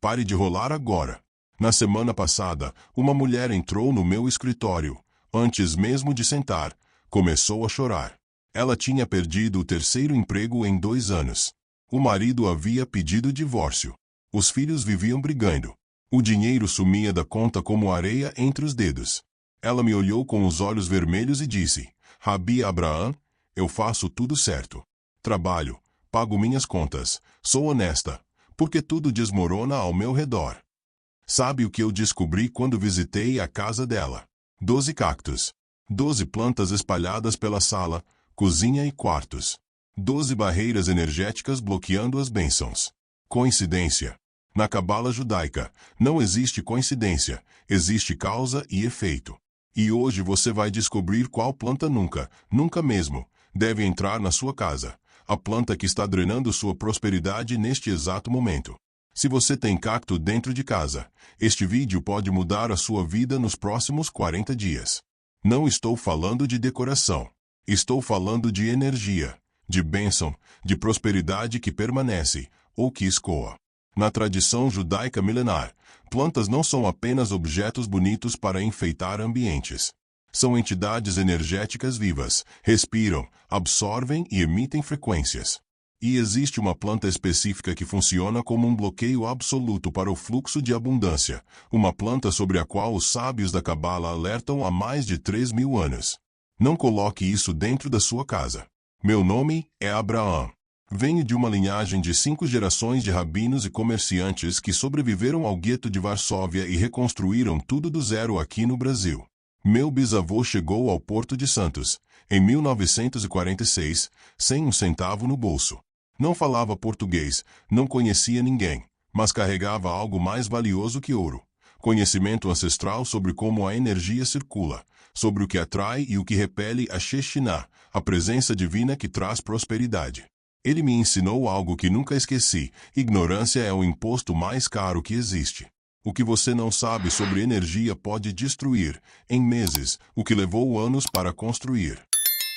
Pare de rolar agora. Na semana passada, uma mulher entrou no meu escritório. Antes mesmo de sentar, começou a chorar. Ela tinha perdido o terceiro emprego em 2 anos. O marido havia pedido divórcio. Os filhos viviam brigando. O dinheiro sumia da conta como areia entre os dedos. Ela me olhou com os olhos vermelhos e disse: Rabi Abraham, eu faço tudo certo. Trabalho, pago minhas contas, sou honesta, porque tudo desmorona ao meu redor. Sabe o que eu descobri quando visitei a casa dela? 12 cactos. 12 plantas espalhadas pela sala, cozinha e quartos. 12 barreiras energéticas bloqueando as bênçãos. Coincidência? Na cabala judaica, não existe coincidência, existe causa e efeito. E hoje você vai descobrir qual planta nunca, nunca mesmo, deve entrar na sua casa. A planta que está drenando sua prosperidade neste exato momento. Se você tem cacto dentro de casa, este vídeo pode mudar a sua vida nos próximos 40 dias. Não estou falando de decoração. Estou falando de energia, de bênção, de prosperidade que permanece, ou que escoa. Na tradição judaica milenar, plantas não são apenas objetos bonitos para enfeitar ambientes. São entidades energéticas vivas, respiram, absorvem e emitem frequências. E existe uma planta específica que funciona como um bloqueio absoluto para o fluxo de abundância, uma planta sobre a qual os sábios da Cabala alertam há mais de 3.000 anos. Não coloque isso dentro da sua casa. Meu nome é Abraão. Venho de uma linhagem de 5 gerações de rabinos e comerciantes que sobreviveram ao gueto de Varsóvia e reconstruíram tudo do zero aqui no Brasil. Meu bisavô chegou ao Porto de Santos, em 1946, sem um centavo no bolso. Não falava português, não conhecia ninguém, mas carregava algo mais valioso que ouro. Conhecimento ancestral sobre como a energia circula, sobre o que atrai e o que repele a Shekhinah, a presença divina que traz prosperidade. Ele me ensinou algo que nunca esqueci: ignorância é o imposto mais caro que existe. O que você não sabe sobre energia pode destruir, em meses, o que levou anos para construir.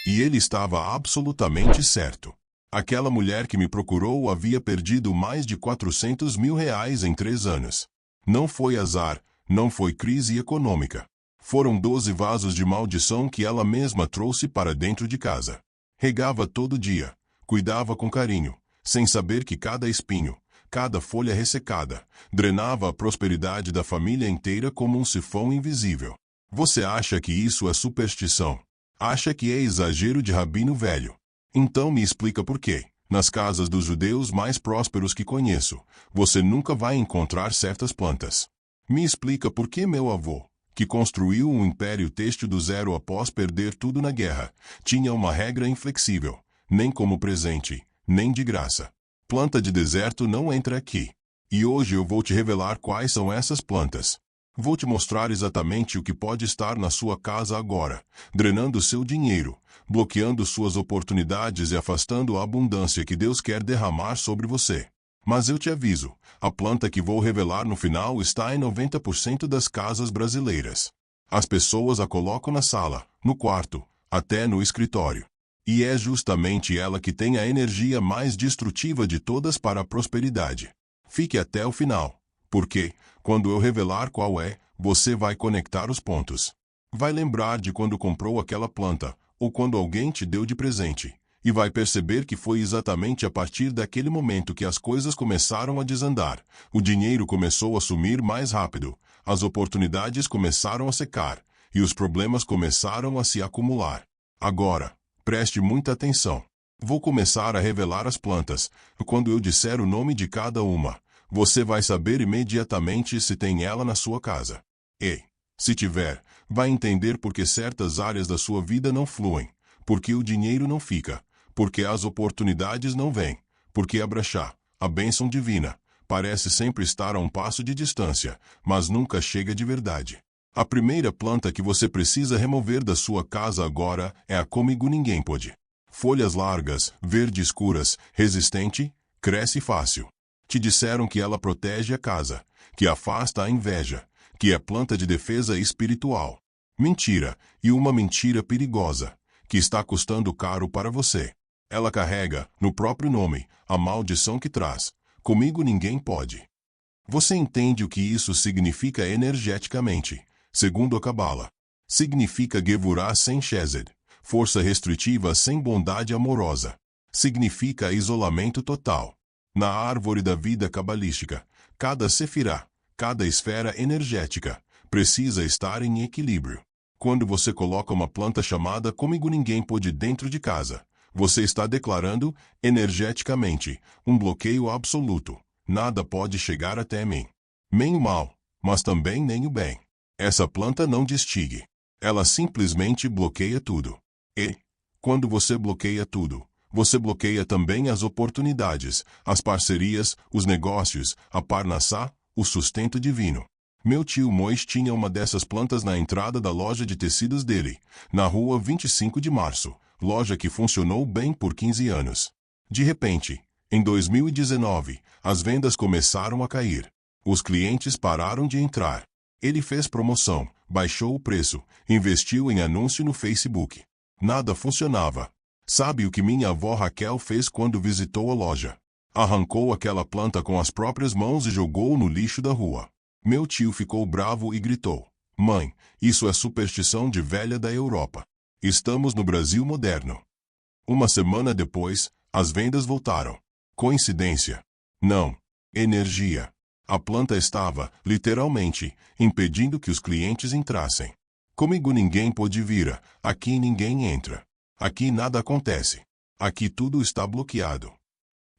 E ele estava absolutamente certo. Aquela mulher que me procurou havia perdido mais de 400 mil reais em 3 anos. Não foi azar, não foi crise econômica. Foram 12 vasos de maldição que ela mesma trouxe para dentro de casa. Regava todo dia, cuidava com carinho, sem saber que cada espinho, cada folha ressecada, drenava a prosperidade da família inteira como um sifão invisível. Você acha que isso é superstição? Acha que é exagero de rabino velho? Então me explica por quê. Nas casas dos judeus mais prósperos que conheço, você nunca vai encontrar certas plantas. Me explica por que meu avô, que construiu um império têxtil do zero após perder tudo na guerra, tinha uma regra inflexível: nem como presente, nem de graça. Planta de deserto não entra aqui. E hoje eu vou te revelar quais são essas plantas. Vou te mostrar exatamente o que pode estar na sua casa agora, drenando seu dinheiro, bloqueando suas oportunidades e afastando a abundância que Deus quer derramar sobre você. Mas eu te aviso, a planta que vou revelar no final está em 90% das casas brasileiras. As pessoas a colocam na sala, no quarto, até no escritório. E é justamente ela que tem a energia mais destrutiva de todas para a prosperidade. Fique até o final, porque, quando eu revelar qual é, você vai conectar os pontos. Vai lembrar de quando comprou aquela planta, ou quando alguém te deu de presente, e vai perceber que foi exatamente a partir daquele momento que as coisas começaram a desandar. O dinheiro começou a sumir mais rápido, as oportunidades começaram a secar, e os problemas começaram a se acumular. Agora, preste muita atenção. Vou começar a revelar as plantas. Quando eu disser o nome de cada uma, você vai saber imediatamente se tem ela na sua casa. E, se tiver, vai entender por que certas áreas da sua vida não fluem, porque o dinheiro não fica, porque as oportunidades não vêm, porque a brachá, a bênção divina, parece sempre estar a um passo de distância, mas nunca chega de verdade. A primeira planta que você precisa remover da sua casa agora é a Comigo Ninguém Pode. Folhas largas, verde escuras, resistente, cresce fácil. Te disseram que ela protege a casa, que afasta a inveja, que é planta de defesa espiritual. Mentira, e uma mentira perigosa, que está custando caro para você. Ela carrega, no próprio nome, a maldição que traz. Comigo ninguém pode. Você entende o que isso significa energeticamente? Segundo a Cabala, significa Gevurah sem Chesed, força restritiva sem bondade amorosa. Significa isolamento total. Na árvore da vida cabalística, cada sefirá, cada esfera energética, precisa estar em equilíbrio. Quando você coloca uma planta chamada Comigo Ninguém Pode dentro de casa, você está declarando, energeticamente, um bloqueio absoluto. Nada pode chegar até mim. Nem o mal, mas também nem o bem. Essa planta não distingue. Ela simplesmente bloqueia tudo. E, quando você bloqueia tudo, você bloqueia também as oportunidades, as parcerias, os negócios, a parnassá, o sustento divino. Meu tio Mois tinha uma dessas plantas na entrada da loja de tecidos dele, na rua 25 de março, loja que funcionou bem por 15 anos. De repente, em 2019, as vendas começaram a cair. Os clientes pararam de entrar. Ele fez promoção, baixou o preço, investiu em anúncio no Facebook. Nada funcionava. Sabe o que minha avó Raquel fez quando visitou a loja? Arrancou aquela planta com as próprias mãos e jogou no lixo da rua. Meu tio ficou bravo e gritou: "Mãe, isso é superstição de velha da Europa. Estamos no Brasil moderno." Uma semana depois, as vendas voltaram. Coincidência? Não. Energia. A planta estava, literalmente, impedindo que os clientes entrassem. Comigo ninguém pode vir, aqui ninguém entra. Aqui nada acontece. Aqui tudo está bloqueado.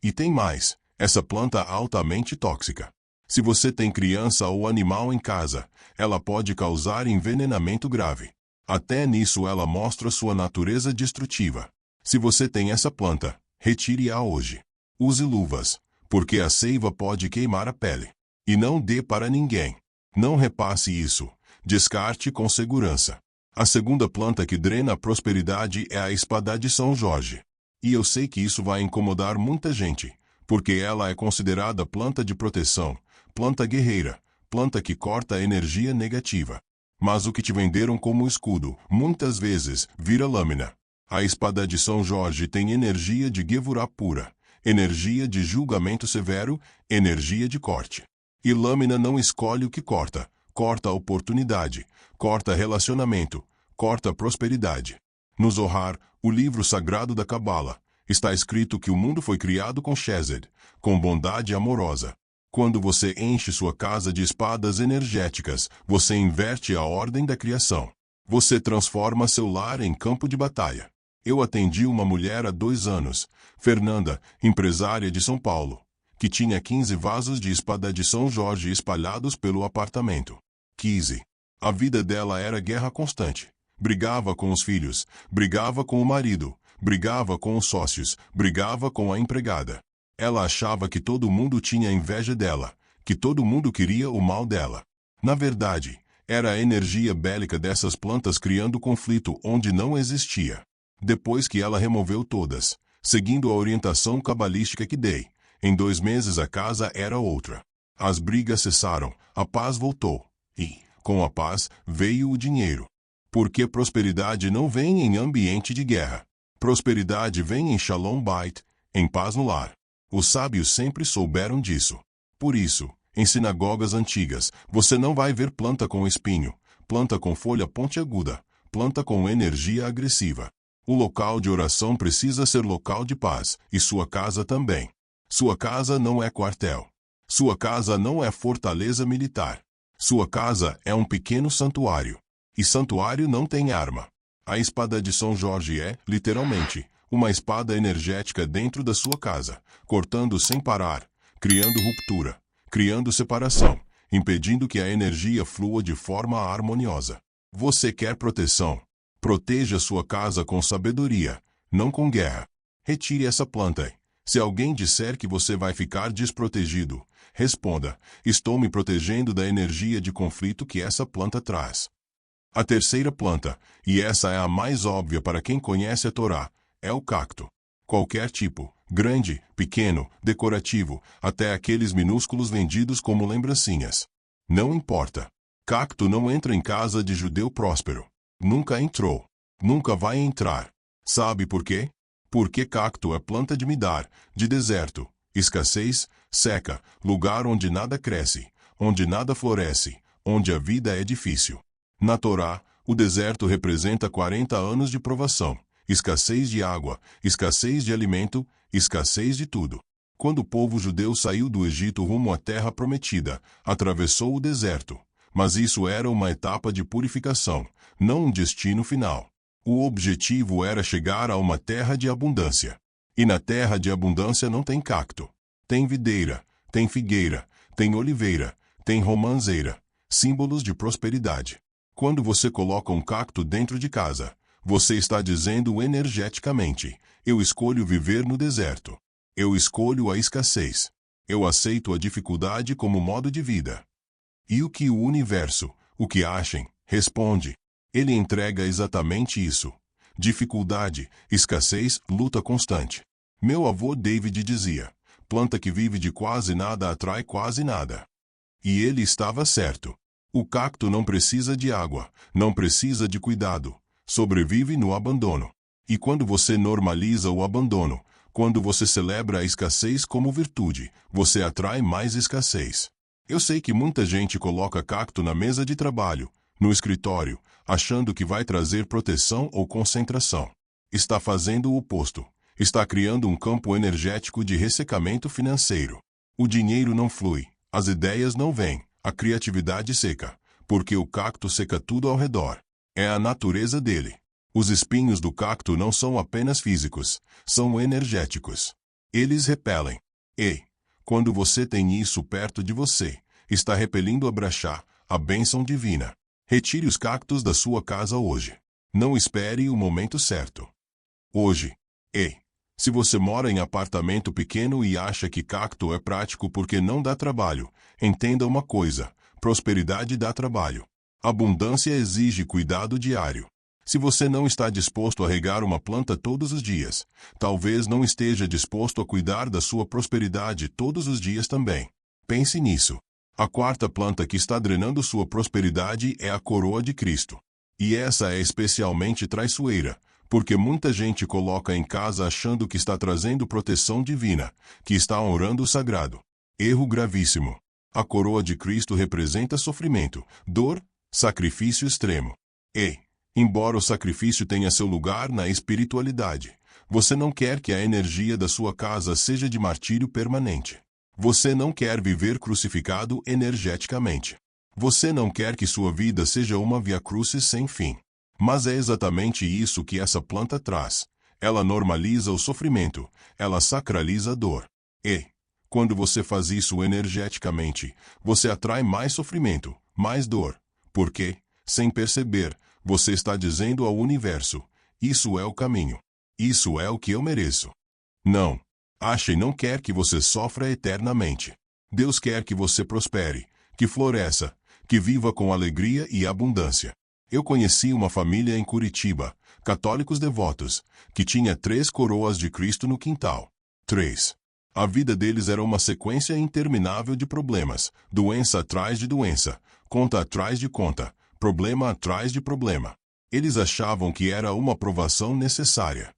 E tem mais, essa planta é altamente tóxica. Se você tem criança ou animal em casa, ela pode causar envenenamento grave. Até nisso ela mostra sua natureza destrutiva. Se você tem essa planta, retire-a hoje. Use luvas, porque a seiva pode queimar a pele. E não dê para ninguém. Não repasse isso. Descarte com segurança. A segunda planta que drena a prosperidade é a espada de São Jorge. E eu sei que isso vai incomodar muita gente, porque ela é considerada planta de proteção, planta guerreira, planta que corta a energia negativa. Mas o que te venderam como escudo, muitas vezes, vira lâmina. A espada de São Jorge tem energia de Gevurah pura, energia de julgamento severo, energia de corte. E lâmina não escolhe o que corta. Corta a oportunidade, corta relacionamento, corta prosperidade. No Zohar, o livro sagrado da Cabala, está escrito que o mundo foi criado com Chesed, com bondade amorosa. Quando você enche sua casa de espadas energéticas, você inverte a ordem da criação. Você transforma seu lar em campo de batalha. Eu atendi uma mulher há 2 anos, Fernanda, empresária de São Paulo, que tinha 15 vasos de espada de São Jorge espalhados pelo apartamento. 15. A vida dela era guerra constante. Brigava com os filhos, brigava com o marido, brigava com os sócios, brigava com a empregada. Ela achava que todo mundo tinha inveja dela, que todo mundo queria o mal dela. Na verdade, era a energia bélica dessas plantas criando conflito onde não existia. Depois que ela removeu todas, seguindo a orientação cabalística que dei, em 2 meses a casa era outra. As brigas cessaram, a paz voltou. E, com a paz, veio o dinheiro. Porque prosperidade não vem em ambiente de guerra. Prosperidade vem em Shalom Bait, em paz no lar. Os sábios sempre souberam disso. Por isso, em sinagogas antigas, você não vai ver planta com espinho, planta com folha pontiaguda, planta com energia agressiva. O local de oração precisa ser local de paz, e sua casa também. Sua casa não é quartel. Sua casa não é fortaleza militar. Sua casa é um pequeno santuário. E santuário não tem arma. A espada de São Jorge é, literalmente, uma espada energética dentro da sua casa, cortando sem parar, criando ruptura, criando separação, impedindo que a energia flua de forma harmoniosa. Você quer proteção? Proteja sua casa com sabedoria, não com guerra. Retire essa planta. Se alguém disser que você vai ficar desprotegido, responda: estou me protegendo da energia de conflito que essa planta traz. A terceira planta, e essa é a mais óbvia para quem conhece a Torá, é o cacto. Qualquer tipo, grande, pequeno, decorativo, até aqueles minúsculos vendidos como lembrancinhas. Não importa. Cacto não entra em casa de judeu próspero. Nunca entrou. Nunca vai entrar. Sabe por quê? Porque cacto é planta de midar, de deserto, escassez, seca, lugar onde nada cresce, onde nada floresce, onde a vida é difícil. Na Torá, o deserto representa 40 anos de provação, escassez de água, escassez de alimento, escassez de tudo. Quando o povo judeu saiu do Egito rumo à terra prometida, atravessou o deserto. Mas isso era uma etapa de purificação, não um destino final. O objetivo era chegar a uma terra de abundância. E na terra de abundância não tem cacto. Tem videira, tem figueira, tem oliveira, tem romanceira, símbolos de prosperidade. Quando você coloca um cacto dentro de casa, você está dizendo energeticamente: eu escolho viver no deserto. Eu escolho a escassez. Eu aceito a dificuldade como modo de vida. E o que o universo, o que achem, responde? Ele entrega exatamente isso. Dificuldade, escassez, luta constante. Meu avô David dizia: planta que vive de quase nada atrai quase nada. E ele estava certo. O cacto não precisa de água, não precisa de cuidado. Sobrevive no abandono. E quando você normaliza o abandono, quando você celebra a escassez como virtude, você atrai mais escassez. Eu sei que muita gente coloca cacto na mesa de trabalho, no escritório, achando que vai trazer proteção ou concentração. Está fazendo o oposto. Está criando um campo energético de ressecamento financeiro. O dinheiro não flui, as ideias não vêm, a criatividade seca, porque o cacto seca tudo ao redor. É a natureza dele. Os espinhos do cacto não são apenas físicos, são energéticos. Eles repelem. E, quando você tem isso perto de você, está repelindo a brachá, a bênção divina. Retire os cactos da sua casa hoje. Não espere o momento certo. Hoje. E, se você mora em apartamento pequeno e acha que cacto é prático porque não dá trabalho, entenda uma coisa: prosperidade dá trabalho. Abundância exige cuidado diário. Se você não está disposto a regar uma planta todos os dias, talvez não esteja disposto a cuidar da sua prosperidade todos os dias também. Pense nisso. A quarta planta que está drenando sua prosperidade é a coroa de Cristo. E essa é especialmente traiçoeira, porque muita gente coloca em casa achando que está trazendo proteção divina, que está honrando o sagrado. Erro gravíssimo. A coroa de Cristo representa sofrimento, dor, sacrifício extremo. E, embora o sacrifício tenha seu lugar na espiritualidade, você não quer que a energia da sua casa seja de martírio permanente. Você não quer viver crucificado energeticamente. Você não quer que sua vida seja uma via crucis sem fim. Mas é exatamente isso que essa planta traz. Ela normaliza o sofrimento, ela sacraliza a dor. E, quando você faz isso energeticamente, você atrai mais sofrimento, mais dor. Porque, sem perceber, você está dizendo ao universo: isso é o caminho. Isso é o que eu mereço. Não. Ashe não quer que você sofra eternamente. Deus quer que você prospere, que floresça, que viva com alegria e abundância. Eu conheci uma família em Curitiba, católicos devotos, que tinha 3 coroas de Cristo no quintal. 3. A vida deles era uma sequência interminável de problemas, doença atrás de doença, conta atrás de conta, problema atrás de problema. Eles achavam que era uma provação necessária.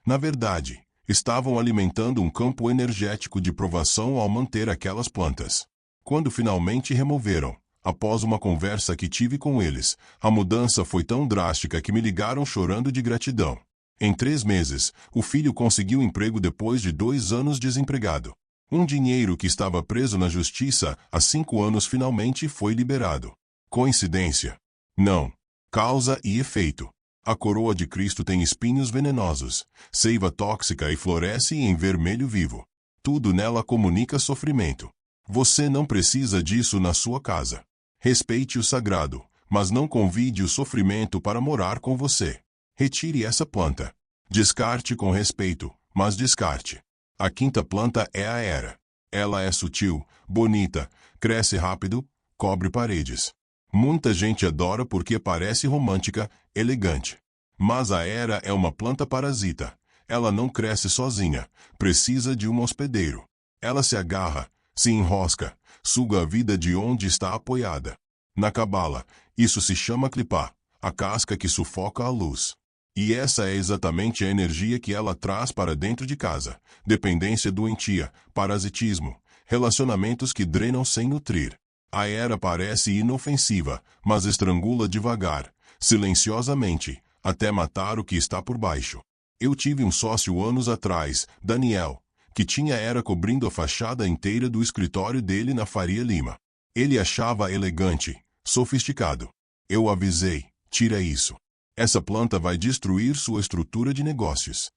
Na verdade, estavam alimentando um campo energético de provação ao manter aquelas plantas. Quando finalmente removeram, após uma conversa que tive com eles, a mudança foi tão drástica que me ligaram chorando de gratidão. Em 3 meses, o filho conseguiu emprego depois de 2 anos desempregado. Um dinheiro que estava preso na justiça há 5 anos finalmente foi liberado. Coincidência? Não. Causa e efeito. A coroa de Cristo tem espinhos venenosos, seiva tóxica e floresce em vermelho vivo. Tudo nela comunica sofrimento. Você não precisa disso na sua casa. Respeite o sagrado, mas não convide o sofrimento para morar com você. Retire essa planta. Descarte com respeito, mas descarte. A quinta planta é a era. Ela é sutil, bonita, cresce rápido, cobre paredes. Muita gente adora porque parece romântica, elegante. Mas a era é uma planta parasita. Ela não cresce sozinha, precisa de um hospedeiro. Ela se agarra, se enrosca, suga a vida de onde está apoiada. Na Cabala, isso se chama clipá, a casca que sufoca a luz. E essa é exatamente a energia que ela traz para dentro de casa. Dependência doentia, parasitismo. Relacionamentos que drenam sem nutrir. A era parece inofensiva, mas estrangula devagar, silenciosamente, até matar o que está por baixo. Eu tive um sócio anos atrás, Daniel, que tinha era cobrindo a fachada inteira do escritório dele na Faria Lima. Ele achava elegante, sofisticado. Eu avisei, tira isso. Essa planta vai destruir sua estrutura de negócios.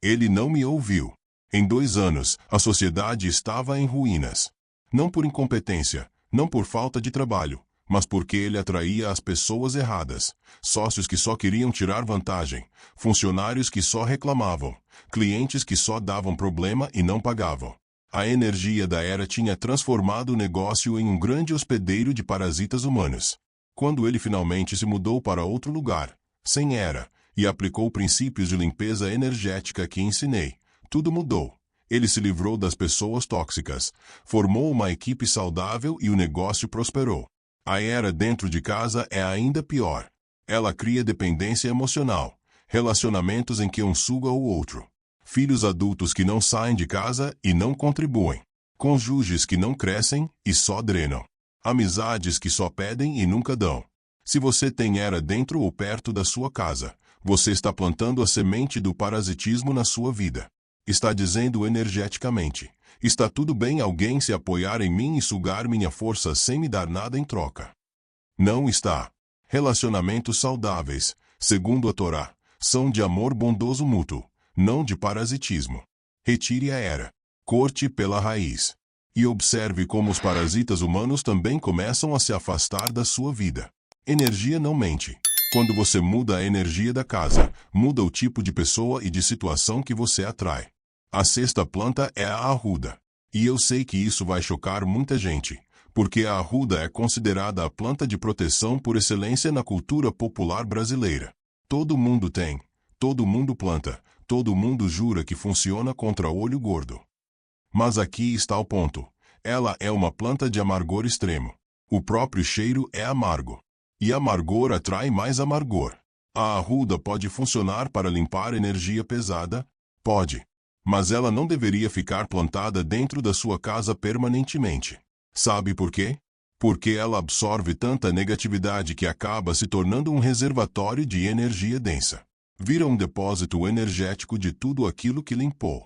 Ele não me ouviu. Em 2 anos, a sociedade estava em ruínas. Não por incompetência, não por falta de trabalho, mas porque ele atraía as pessoas erradas, sócios que só queriam tirar vantagem, funcionários que só reclamavam, clientes que só davam problema e não pagavam. A energia da era tinha transformado o negócio em um grande hospedeiro de parasitas humanos. Quando ele finalmente se mudou para outro lugar, sem era, e aplicou princípios de limpeza energética que ensinei, tudo mudou. Ele se livrou das pessoas tóxicas, formou uma equipe saudável e o negócio prosperou. A era dentro de casa é ainda pior. Ela cria dependência emocional, relacionamentos em que um suga o outro, filhos adultos que não saem de casa e não contribuem, cônjuges que não crescem e só drenam, amizades que só pedem e nunca dão. Se você tem era dentro ou perto da sua casa, você está plantando a semente do parasitismo na sua vida. Está dizendo energeticamente: está tudo bem alguém se apoiar em mim e sugar minha força sem me dar nada em troca. Não está. Relacionamentos saudáveis, segundo a Torá, são de amor bondoso mútuo, não de parasitismo. Retire a era. Corte pela raiz. E observe como os parasitas humanos também começam a se afastar da sua vida. Energia não mente. Quando você muda a energia da casa, muda o tipo de pessoa e de situação que você atrai. A sexta planta é a arruda. E eu sei que isso vai chocar muita gente, porque a arruda é considerada a planta de proteção por excelência na cultura popular brasileira. Todo mundo tem, todo mundo planta, todo mundo jura que funciona contra olho gordo. Mas aqui está o ponto. Ela é uma planta de amargor extremo. O próprio cheiro é amargo. E amargor atrai mais amargor. A arruda pode funcionar para limpar energia pesada? Pode. Mas ela não deveria ficar plantada dentro da sua casa permanentemente. Sabe por quê? Porque ela absorve tanta negatividade que acaba se tornando um reservatório de energia densa. Vira um depósito energético de tudo aquilo que limpou.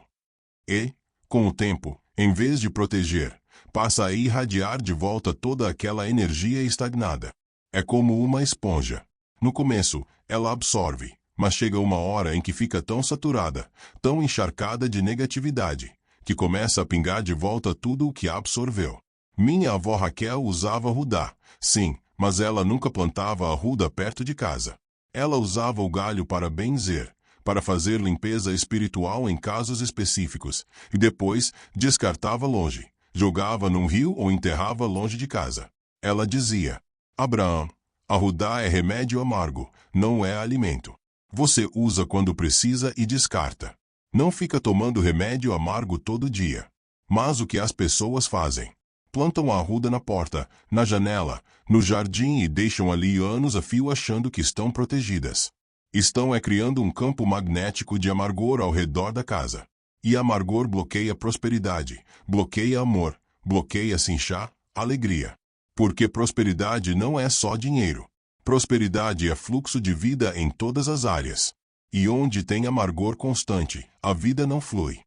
E, com o tempo, em vez de proteger, passa a irradiar de volta toda aquela energia estagnada. É como uma esponja. No começo, ela absorve, mas chega uma hora em que fica tão saturada, tão encharcada de negatividade, que começa a pingar de volta tudo o que absorveu. Minha avó Raquel usava arruda, sim, mas ela nunca plantava arruda perto de casa. Ela usava o galho para benzer, para fazer limpeza espiritual em casos específicos, e depois descartava longe, jogava num rio ou enterrava longe de casa. Ela dizia: Abraão, arruda é remédio amargo, não é alimento. Você usa quando precisa e descarta. Não fica tomando remédio amargo todo dia. Mas o que as pessoas fazem? Plantam a arruda na porta, na janela, no jardim e deixam ali anos a fio achando que estão protegidas. Estão criando um campo magnético de amargor ao redor da casa. E amargor bloqueia prosperidade, bloqueia amor, bloqueia sinchá, alegria. Porque prosperidade não é só dinheiro. Prosperidade é fluxo de vida em todas as áreas. E onde tem amargor constante, a vida não flui.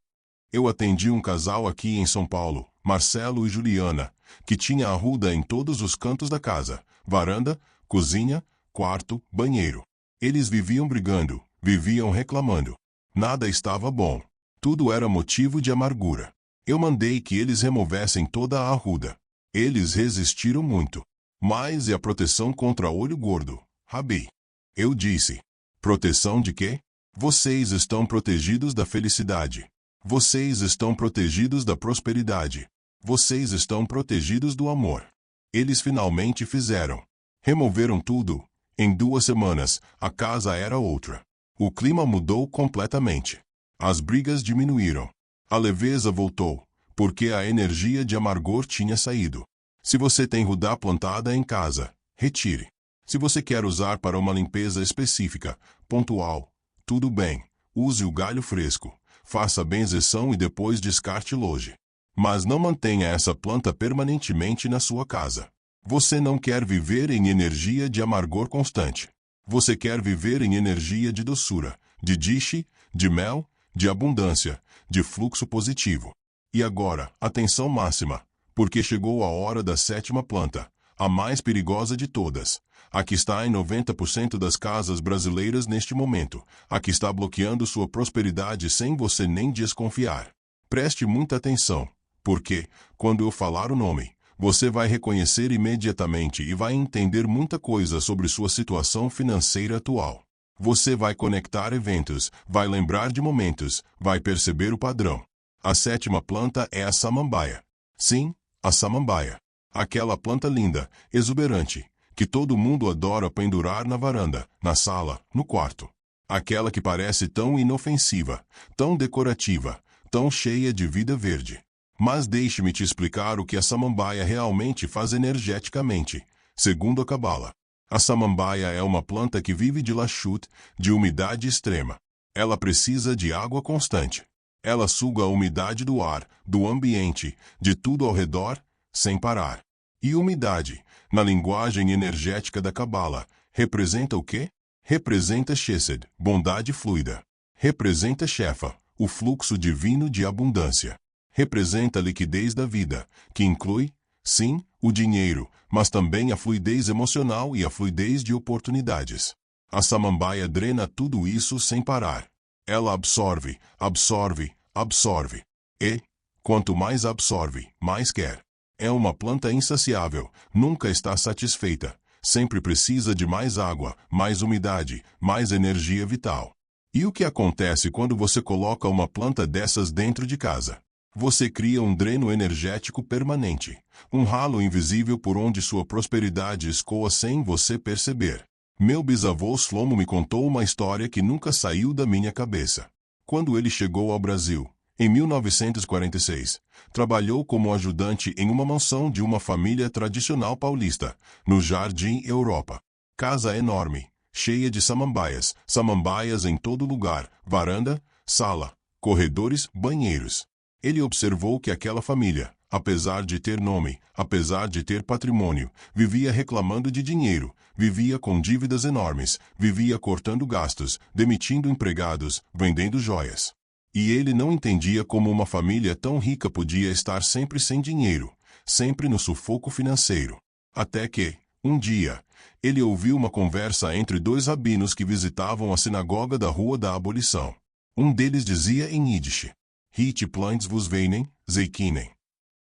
Eu atendi um casal aqui em São Paulo, Marcelo e Juliana, que tinha arruda em todos os cantos da casa, varanda, cozinha, quarto, banheiro. Eles viviam brigando, viviam reclamando. Nada estava bom. Tudo era motivo de amargura. Eu mandei que eles removessem toda a arruda. Eles resistiram muito. Mas e a proteção contra olho gordo, Rabi? Eu disse: proteção de quê? Vocês estão protegidos da felicidade. Vocês estão protegidos da prosperidade. Vocês estão protegidos do amor. Eles finalmente fizeram. Removeram tudo. Em 2 semanas, a casa era outra. O clima mudou completamente. As brigas diminuíram. A leveza voltou, porque a energia de amargor tinha saído. Se você tem arruda plantada em casa, retire. Se você quer usar para uma limpeza específica, pontual, tudo bem, use o galho fresco, faça a benzeção e depois descarte longe. Mas não mantenha essa planta permanentemente na sua casa. Você não quer viver em energia de amargor constante. Você quer viver em energia de doçura, de diche, de mel, de abundância, de fluxo positivo. E agora, atenção máxima, porque chegou a hora da sétima planta, a mais perigosa de todas. A que está em 90% das casas brasileiras neste momento, a que está bloqueando sua prosperidade sem você nem desconfiar. Preste muita atenção, porque, quando eu falar o nome, você vai reconhecer imediatamente e vai entender muita coisa sobre sua situação financeira atual. Você vai conectar eventos, vai lembrar de momentos, vai perceber o padrão. A sétima planta é a samambaia. Sim, a samambaia. Aquela planta linda, exuberante, que todo mundo adora pendurar na varanda, na sala, no quarto. Aquela que parece tão inofensiva, tão decorativa, tão cheia de vida verde. Mas deixe-me te explicar o que a samambaia realmente faz energeticamente, segundo a Cabala. A samambaia é uma planta que vive de lachute, de umidade extrema. Ela precisa de água constante. Ela suga a umidade do ar, do ambiente, de tudo ao redor, sem parar. E umidade, na linguagem energética da Cabala, representa o quê? Representa Chesed, bondade fluida. Representa Shefa, o fluxo divino de abundância. Representa a liquidez da vida, que inclui, sim, o dinheiro, mas também a fluidez emocional e a fluidez de oportunidades. A samambaia drena tudo isso sem parar. Ela absorve, absorve, absorve. E, quanto mais absorve, mais quer. É uma planta insaciável, nunca está satisfeita, sempre precisa de mais água, mais umidade, mais energia vital. E o que acontece quando você coloca uma planta dessas dentro de casa? Você cria um dreno energético permanente, um ralo invisível por onde sua prosperidade escoa sem você perceber. Meu bisavô Shlomo me contou uma história que nunca saiu da minha cabeça. Quando ele chegou ao Brasil, em 1946, trabalhou como ajudante em uma mansão de uma família tradicional paulista, no Jardim Europa. Casa enorme, cheia de samambaias, samambaias em todo lugar, varanda, sala, corredores, banheiros. Ele observou que aquela família, apesar de ter nome, apesar de ter patrimônio, vivia reclamando de dinheiro, vivia com dívidas enormes, vivia cortando gastos, demitindo empregados, vendendo joias. E ele não entendia como uma família tão rica podia estar sempre sem dinheiro, sempre no sufoco financeiro. Até que, um dia, ele ouviu uma conversa entre dois rabinos que visitavam a sinagoga da Rua da Abolição. Um deles dizia em Yiddish: "Hit plants vos veinen, zeikinen."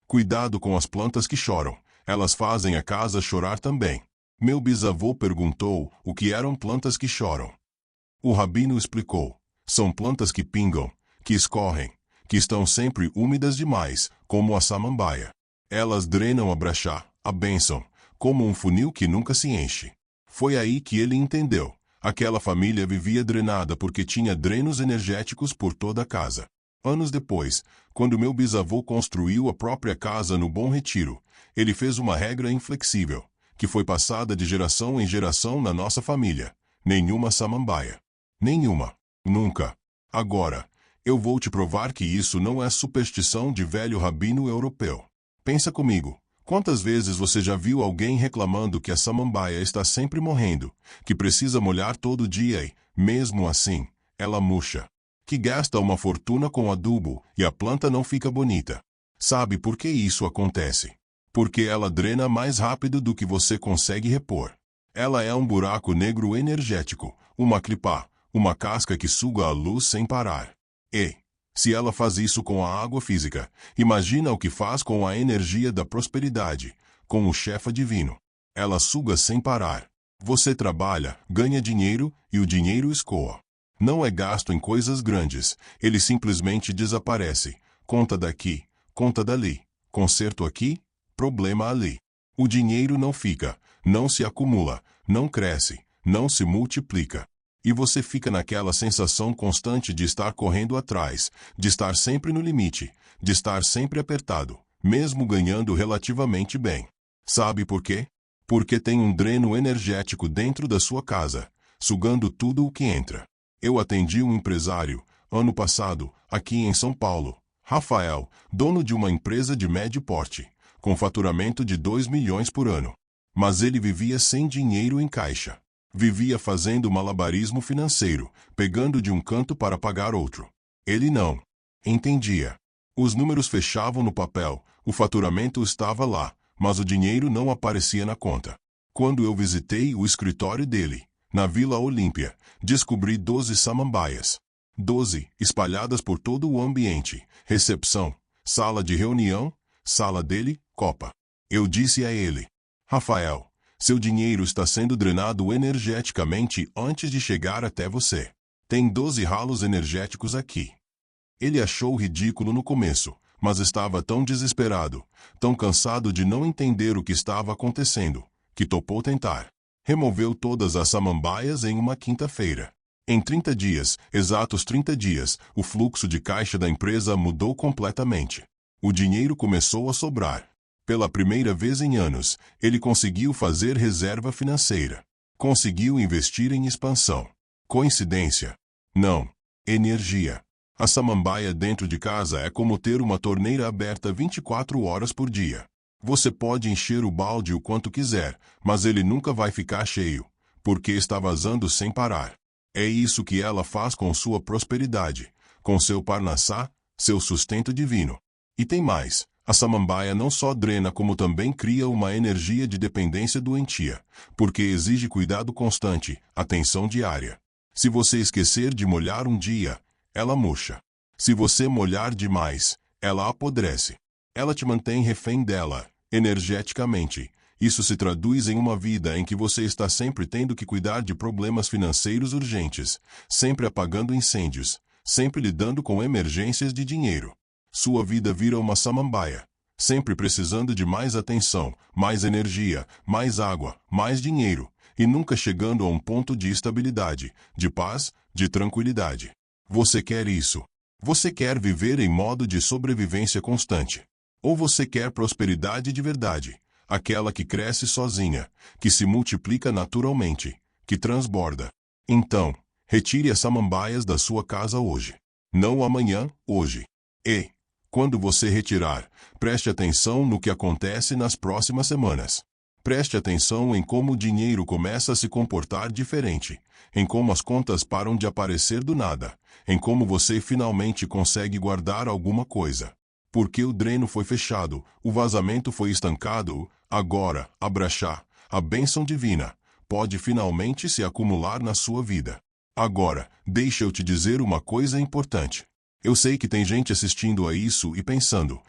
Cuidado com as plantas que choram, elas fazem a casa chorar também. Meu bisavô perguntou o que eram plantas que choram. O rabino explicou: são plantas que pingam, que escorrem, que estão sempre úmidas demais, como a samambaia. Elas drenam a brachá, a bênção, como um funil que nunca se enche. Foi aí que ele entendeu. Aquela família vivia drenada porque tinha drenos energéticos por toda a casa. Anos depois, quando meu bisavô construiu a própria casa no Bom Retiro, ele fez uma regra inflexível, que foi passada de geração em geração na nossa família. Nenhuma samambaia. Nenhuma. Nunca. Agora, eu vou te provar que isso não é superstição de velho rabino europeu. Pensa comigo. Quantas vezes você já viu alguém reclamando que a samambaia está sempre morrendo, que precisa molhar todo dia e, mesmo assim, ela murcha? Que gasta uma fortuna com adubo e a planta não fica bonita. Sabe por que isso acontece? Porque ela drena mais rápido do que você consegue repor. Ela é um buraco negro energético, uma clipá, uma casca que suga a luz sem parar. E, se ela faz isso com a água física, imagina o que faz com a energia da prosperidade, com o Shefa divino. Ela suga sem parar. Você trabalha, ganha dinheiro e o dinheiro escoa. Não é gasto em coisas grandes, ele simplesmente desaparece. Conta daqui, conta dali, conserto aqui, problema ali. O dinheiro não fica, não se acumula, não cresce, não se multiplica. E você fica naquela sensação constante de estar correndo atrás, de estar sempre no limite, de estar sempre apertado, mesmo ganhando relativamente bem. Sabe por quê? Porque tem um dreno energético dentro da sua casa, sugando tudo o que entra. Eu atendi um empresário, ano passado, aqui em São Paulo, Rafael, dono de uma empresa de médio porte, com faturamento de 2 milhões por ano. Mas ele vivia sem dinheiro em caixa. Vivia fazendo malabarismo financeiro, pegando de um canto para pagar outro. Ele não entendia. Os números fechavam no papel, o faturamento estava lá, mas o dinheiro não aparecia na conta. Quando eu visitei o escritório dele, na Vila Olímpia, descobri 12 samambaias. 12, espalhadas por todo o ambiente, recepção, sala de reunião, sala dele, copa. Eu disse a ele: Rafael, seu dinheiro está sendo drenado energeticamente antes de chegar até você. Tem 12 ralos energéticos aqui. Ele achou ridículo no começo, mas estava tão desesperado, tão cansado de não entender o que estava acontecendo, que topou tentar. Removeu todas as samambaias em uma quinta-feira. Em 30 dias, exatos 30 dias, o fluxo de caixa da empresa mudou completamente. O dinheiro começou a sobrar. Pela primeira vez em anos, ele conseguiu fazer reserva financeira. Conseguiu investir em expansão. Coincidência? Não. Energia. A samambaia dentro de casa é como ter uma torneira aberta 24 horas por dia. Você pode encher o balde o quanto quiser, mas ele nunca vai ficar cheio, porque está vazando sem parar. É isso que ela faz com sua prosperidade, com seu parnassá, seu sustento divino. E tem mais, a samambaia não só drena como também cria uma energia de dependência doentia, porque exige cuidado constante, atenção diária. Se você esquecer de molhar um dia, ela murcha. Se você molhar demais, ela apodrece. Ela te mantém refém dela, energeticamente. Isso se traduz em uma vida em que você está sempre tendo que cuidar de problemas financeiros urgentes, sempre apagando incêndios, sempre lidando com emergências de dinheiro. Sua vida vira uma samambaia, sempre precisando de mais atenção, mais energia, mais água, mais dinheiro, e nunca chegando a um ponto de estabilidade, de paz, de tranquilidade. Você quer isso? Você quer viver em modo de sobrevivência constante? Ou você quer prosperidade de verdade, aquela que cresce sozinha, que se multiplica naturalmente, que transborda? Então, retire as samambaias da sua casa hoje. Não amanhã, hoje. E, quando você retirar, preste atenção no que acontece nas próximas semanas. Preste atenção em como o dinheiro começa a se comportar diferente, em como as contas param de aparecer do nada, em como você finalmente consegue guardar alguma coisa. Porque o dreno foi fechado, o vazamento foi estancado, agora, abrachá, a bênção divina, pode finalmente se acumular na sua vida. Agora, deixa eu te dizer uma coisa importante. Eu sei que tem gente assistindo a isso e pensando: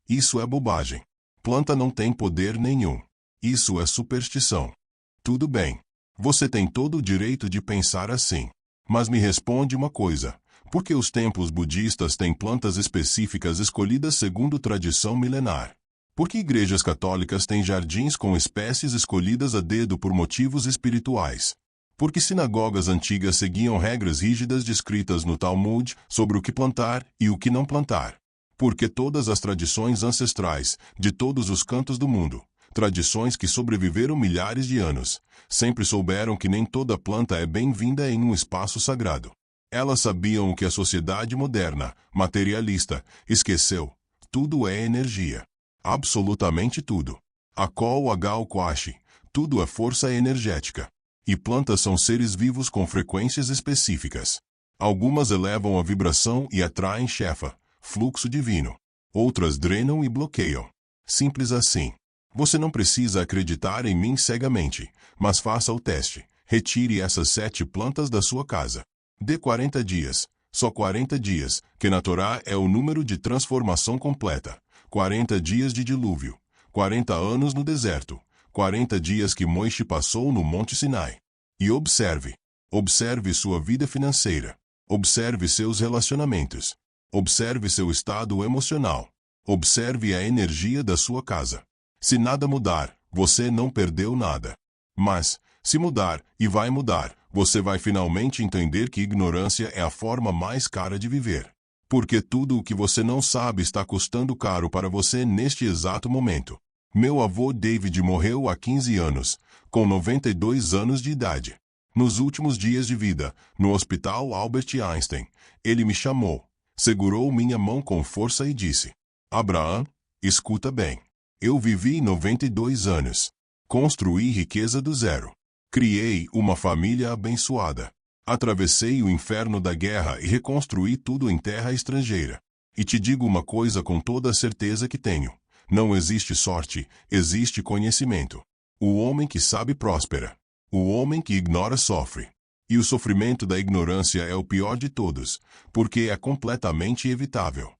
isso é bobagem. Planta não tem poder nenhum. Isso é superstição. Tudo bem. Você tem todo o direito de pensar assim. Mas me responde uma coisa. Por que os templos budistas têm plantas específicas escolhidas segundo tradição milenar? Por que igrejas católicas têm jardins com espécies escolhidas a dedo por motivos espirituais? Por que sinagogas antigas seguiam regras rígidas descritas no Talmud sobre o que plantar e o que não plantar? Porque todas as tradições ancestrais, de todos os cantos do mundo, tradições que sobreviveram milhares de anos, sempre souberam que nem toda planta é bem-vinda em um espaço sagrado. Elas sabiam o que a sociedade moderna, materialista, esqueceu. Tudo é energia. Absolutamente tudo. A Kol Agal Kwashi, tudo é força energética. E plantas são seres vivos com frequências específicas. Algumas elevam a vibração e atraem Shefa, fluxo divino. Outras drenam e bloqueiam. Simples assim. Você não precisa acreditar em mim cegamente, mas faça o teste. Retire essas 7 plantas da sua casa. Dê 40 dias, só 40 dias, que na Torá é o número de transformação completa. 40 dias de dilúvio, 40 anos no deserto, 40 dias que Moisés passou no Monte Sinai. E observe. Observe sua vida financeira. Observe seus relacionamentos. Observe seu estado emocional. Observe a energia da sua casa. Se nada mudar, você não perdeu nada. Mas, se mudar, e vai mudar, você vai finalmente entender que ignorância é a forma mais cara de viver. Porque tudo o que você não sabe está custando caro para você neste exato momento. Meu avô David morreu há 15 anos, com 92 anos de idade. Nos últimos dias de vida, no Hospital Albert Einstein, ele me chamou. Segurou minha mão com força e disse: Abraão, escuta bem. Eu vivi 92 anos. Construí riqueza do zero. Criei uma família abençoada. Atravessei o inferno da guerra e reconstruí tudo em terra estrangeira. E te digo uma coisa com toda a certeza que tenho. Não existe sorte, existe conhecimento. O homem que sabe próspera. O homem que ignora sofre. E o sofrimento da ignorância é o pior de todos, porque é completamente evitável.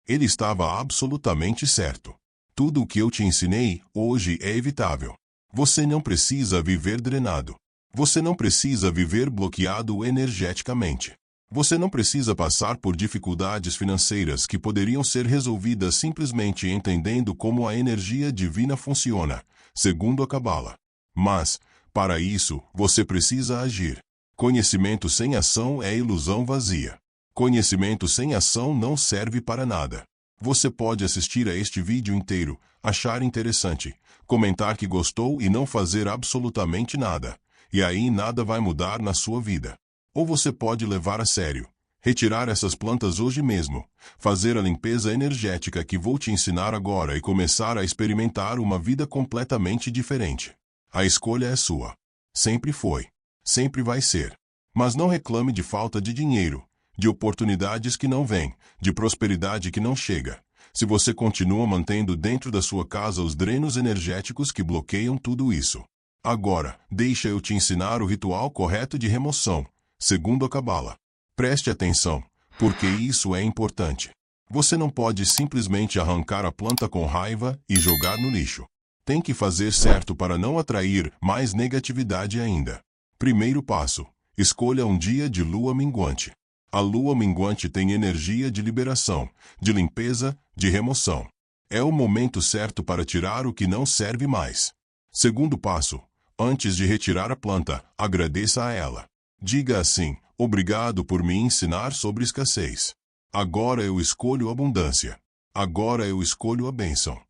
Ele estava absolutamente certo. Tudo o que eu te ensinei hoje é evitável. Você não precisa viver drenado. Você não precisa viver bloqueado energeticamente. Você não precisa passar por dificuldades financeiras que poderiam ser resolvidas simplesmente entendendo como a energia divina funciona, segundo a Cabala. Mas, para isso, você precisa agir. Conhecimento sem ação é ilusão vazia. Conhecimento sem ação não serve para nada. Você pode assistir a este vídeo inteiro, achar interessante, comentar que gostou e não fazer absolutamente nada. E aí nada vai mudar na sua vida. Ou você pode levar a sério, retirar essas plantas hoje mesmo, fazer a limpeza energética que vou te ensinar agora e começar a experimentar uma vida completamente diferente. A escolha é sua. Sempre foi. Sempre vai ser. Mas não reclame de falta de dinheiro, de oportunidades que não vêm, de prosperidade que não chega. Se você continua mantendo dentro da sua casa os drenos energéticos que bloqueiam tudo isso. Agora, deixa eu te ensinar o ritual correto de remoção, segundo a Cabala. Preste atenção, porque isso é importante. Você não pode simplesmente arrancar a planta com raiva e jogar no lixo. Tem que fazer certo para não atrair mais negatividade ainda. Primeiro passo: escolha um dia de lua minguante. A lua minguante tem energia de liberação, de limpeza, de remoção. É o momento certo para tirar o que não serve mais. Segundo passo: antes de retirar a planta, agradeça a ela. Diga assim: obrigado por me ensinar sobre escassez. Agora eu escolho abundância. Agora eu escolho a bênção.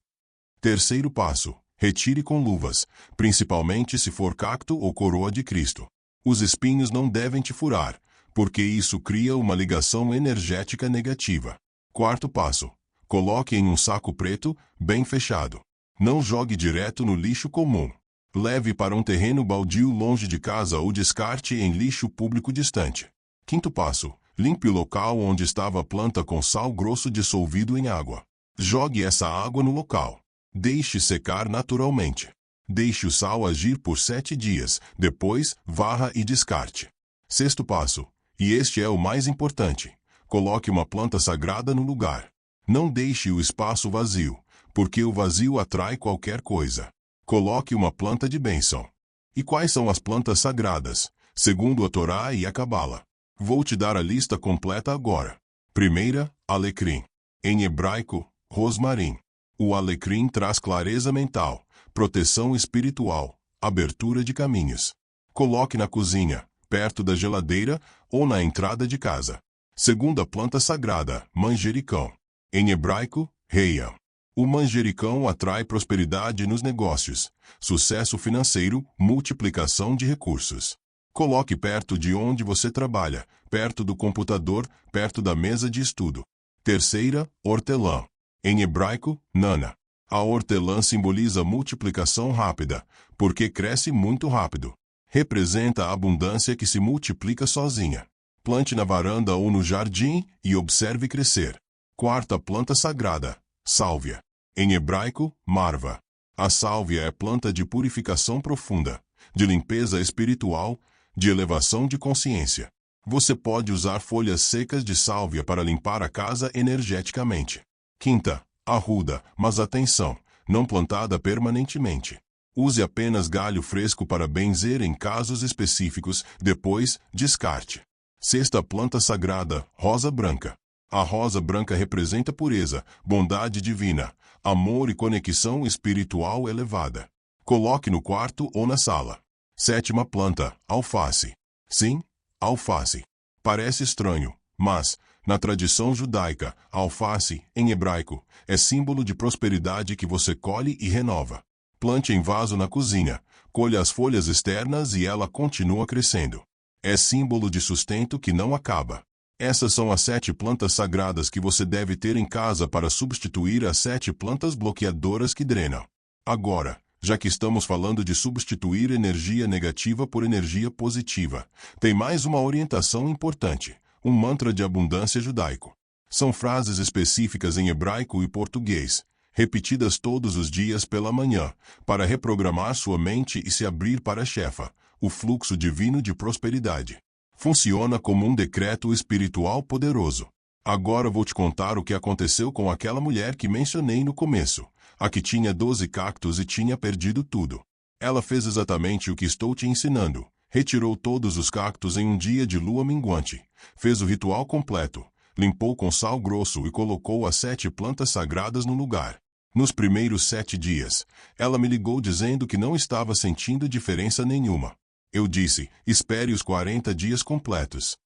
Terceiro passo: retire com luvas, principalmente se for cacto ou coroa de Cristo. Os espinhos não devem te furar, porque isso cria uma ligação energética negativa. Quarto passo: coloque em um saco preto, bem fechado. Não jogue direto no lixo comum. Leve para um terreno baldio longe de casa ou descarte em lixo público distante. Quinto passo: limpe o local onde estava a planta com sal grosso dissolvido em água. Jogue essa água no local. Deixe secar naturalmente. Deixe o sal agir por 7 dias, depois varra e descarte. Sexto passo, e este é o mais importante: coloque uma planta sagrada no lugar. Não deixe o espaço vazio, porque o vazio atrai qualquer coisa. Coloque uma planta de bênção. E quais são as plantas sagradas, segundo a Torá e a Cabala? Vou te dar a lista completa agora. Primeira, alecrim. Em hebraico, rosmarim. O alecrim traz clareza mental, proteção espiritual, abertura de caminhos. Coloque na cozinha, perto da geladeira ou na entrada de casa. Segunda planta sagrada, manjericão. Em hebraico, reiam. O manjericão atrai prosperidade nos negócios, sucesso financeiro, multiplicação de recursos. Coloque perto de onde você trabalha, perto do computador, perto da mesa de estudo. Terceira, hortelã. Em hebraico, nana. A hortelã simboliza multiplicação rápida, porque cresce muito rápido. Representa a abundância que se multiplica sozinha. Plante na varanda ou no jardim e observe crescer. Quarta planta sagrada, sálvia. Em hebraico, marva. A sálvia é planta de purificação profunda, de limpeza espiritual, de elevação de consciência. Você pode usar folhas secas de sálvia para limpar a casa energeticamente. Quinta, arruda, mas atenção, não plantada permanentemente. Use apenas galho fresco para benzer em casos específicos, depois, descarte. Sexta planta sagrada, rosa branca. A rosa branca representa pureza, bondade divina, amor e conexão espiritual elevada. Coloque no quarto ou na sala. Sétima planta, alface. Sim, alface. Parece estranho, mas, na tradição judaica, a alface, em hebraico, é símbolo de prosperidade que você colhe e renova. Plante em vaso na cozinha, colha as folhas externas e ela continua crescendo. É símbolo de sustento que não acaba. Essas são as 7 plantas sagradas que você deve ter em casa para substituir as 7 plantas bloqueadoras que drenam. Agora, já que estamos falando de substituir energia negativa por energia positiva, tem mais uma orientação importante, um mantra de abundância judaico. São frases específicas em hebraico e português, repetidas todos os dias pela manhã, para reprogramar sua mente e se abrir para a Shefa, o fluxo divino de prosperidade. Funciona como um decreto espiritual poderoso. Agora vou te contar o que aconteceu com aquela mulher que mencionei no começo, a que tinha 12 cactos e tinha perdido tudo. Ela fez exatamente o que estou te ensinando. Retirou todos os cactos em um dia de lua minguante, fez o ritual completo, limpou com sal grosso e colocou as 7 plantas sagradas no lugar. Nos primeiros 7 dias, ela me ligou dizendo que não estava sentindo diferença nenhuma. Eu disse, espere os 40 dias completos.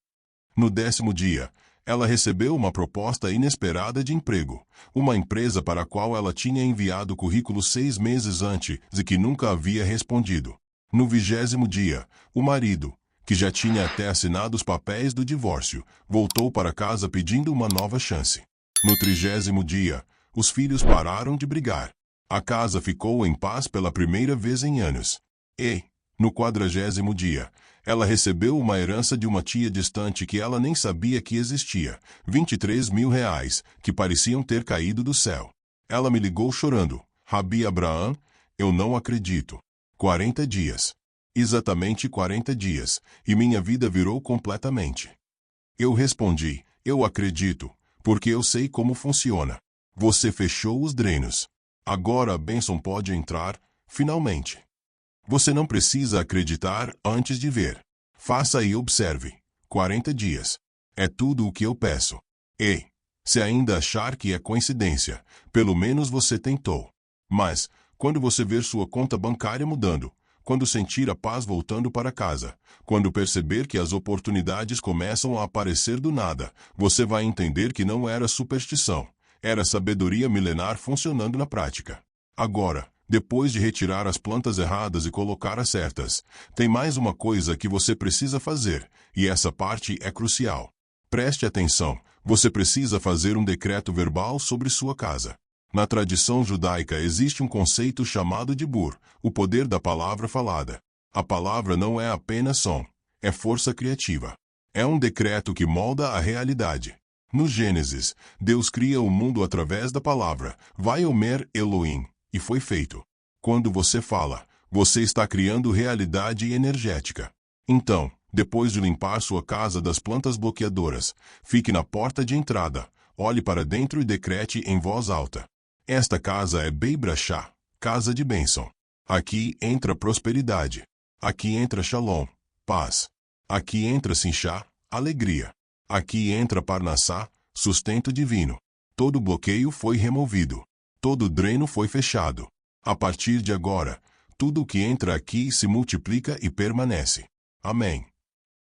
No 10º dia, ela recebeu uma proposta inesperada de emprego, uma empresa para a qual ela tinha enviado currículo 6 meses antes e que nunca havia respondido. No 20º dia, o marido, que já tinha até assinado os papéis do divórcio, voltou para casa pedindo uma nova chance. No 30º dia, os filhos pararam de brigar. A casa ficou em paz pela primeira vez em anos. E, no 40º dia, ela recebeu uma herança de uma tia distante que ela nem sabia que existia, 23 mil reais, que pareciam ter caído do céu. Ela me ligou chorando. Rabi Abraham, eu não acredito. 40 dias. Exatamente 40 dias, e minha vida virou completamente. Eu respondi, eu acredito, porque eu sei como funciona. Você fechou os drenos. Agora a bênção pode entrar, finalmente. Você não precisa acreditar antes de ver. Faça e observe. 40 dias. É tudo o que eu peço. E, se ainda achar que é coincidência, pelo menos você tentou. Mas, quando você ver sua conta bancária mudando, quando sentir a paz voltando para casa, quando perceber que as oportunidades começam a aparecer do nada, você vai entender que não era superstição, era sabedoria milenar funcionando na prática. Agora, depois de retirar as plantas erradas e colocar as certas, tem mais uma coisa que você precisa fazer, e essa parte é crucial. Preste atenção, você precisa fazer um decreto verbal sobre sua casa. Na tradição judaica existe um conceito chamado de bur, o poder da palavra falada. A palavra não é apenas som, é força criativa. É um decreto que molda a realidade. No Gênesis, Deus cria o mundo através da palavra, Vaiomer Elohim, e foi feito. Quando você fala, você está criando realidade energética. Então, depois de limpar sua casa das plantas bloqueadoras, fique na porta de entrada, olhe para dentro e decrete em voz alta. Esta casa é Beit Brachá, casa de bênção. Aqui entra prosperidade. Aqui entra Shalom, paz. Aqui entra Simchá, alegria. Aqui entra Parnassá, sustento divino. Todo bloqueio foi removido. Todo dreno foi fechado. A partir de agora, tudo o que entra aqui se multiplica e permanece. Amém.